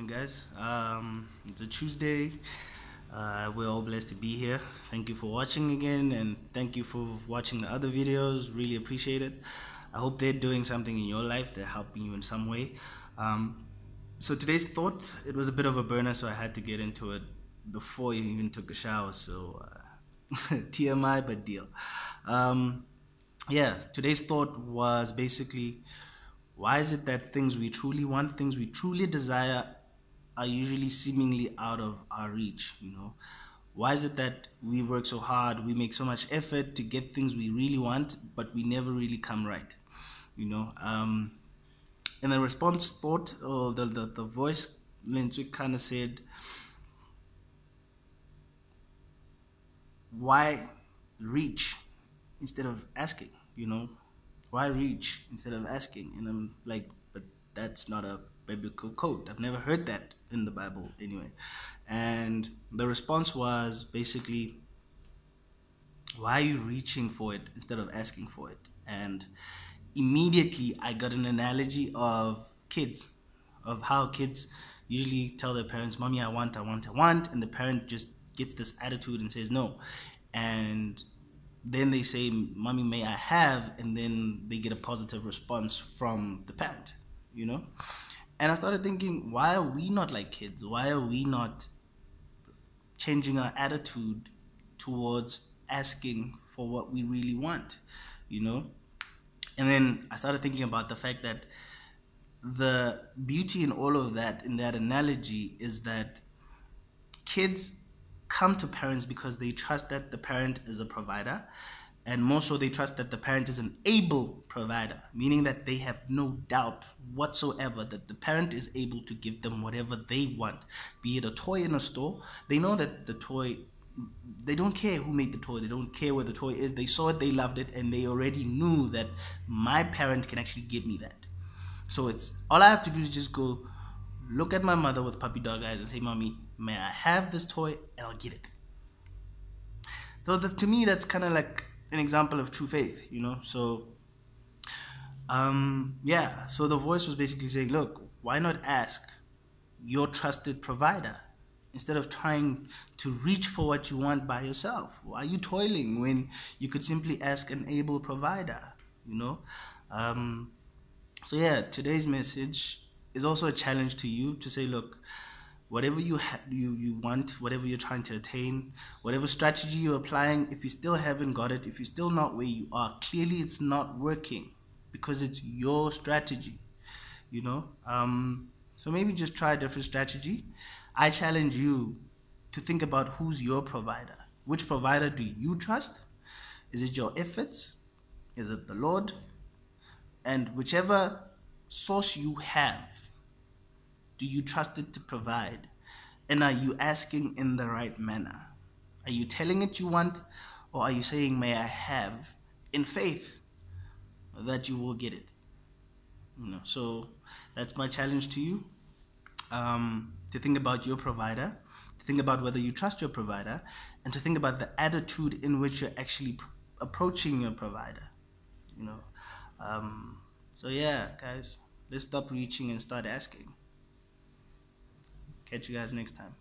guys. It's a Tuesday. We're all blessed to be here. Thank you for watching again, and thank you for watching the other videos. Really appreciate it. I hope they're doing something in your life. They're helping you in some way. So today's thought, it was a bit of a burner, so I had to get into it before you even took a shower. So TMI, but deal. Um, yeah, today's thought was basically, why is it that things we truly want, things we truly desire, are usually seemingly out of our reach? Why is it that we work so hard, we make so much effort to get things we really want, but we never really come right? You know, and the response thought, or the voice, Lentswe kind of said, why reach instead of asking? Why reach instead of asking? And I'm like, but that's not a biblical code. I've never heard that in the Bible anyway. And the response was basically, why are you reaching for it instead of asking for it? And immediately I got an analogy of kids, of how kids usually tell their parents, "Mommy, I want, I want, I want," and the parent just gets this attitude and says no. And then they say, "Mommy, may I have?" And then they get a positive response from the parent, you know? And I started thinking, why are we not like kids? Why are we not changing our attitude towards asking for what we really want, you know? And then I started thinking about the fact that the beauty in all of that, in that analogy, is that kids come to parents because they trust that the parent is a provider, and more so they trust that the parent is an able provider, meaning that they have no doubt whatsoever that the parent is able to give them whatever they want, be it a toy in a store. They know that the toy, they don't care who made the toy, they don't care where the toy is. They saw it, they loved it, and they already knew that my parent can actually give me that. So it's all I have to do is just go look at my mother with puppy dog eyes and say, "Mommy, may I have this toy?" And I'll get it. So to me, that's kind of like an example of true faith, So, yeah. So the voice was basically saying, look, why not ask your trusted provider instead of trying to reach for what you want by yourself? Why are you toiling when you could simply ask an able provider? You know. So yeah, today's message is also a challenge to you to say, look, whatever you want, whatever you're trying to attain, whatever strategy you're applying, if you still haven't got it, if you're still not where you are, clearly it's not working because it's your strategy, you know. So maybe just try a different strategy. I challenge you to think about who's your provider. Which provider do you trust? Is it your efforts? Is it the Lord? And whichever source you have, do you trust it to provide? And are you asking in the right manner? Are you telling it you want, or are you saying, "May I have," in faith that you will get it? So that's my challenge to you. To think about your provider, to think about whether you trust your provider, and to think about the attitude in which you're actually approaching your provider. You know. So yeah, guys, let's stop reaching and start asking. Catch you guys next time.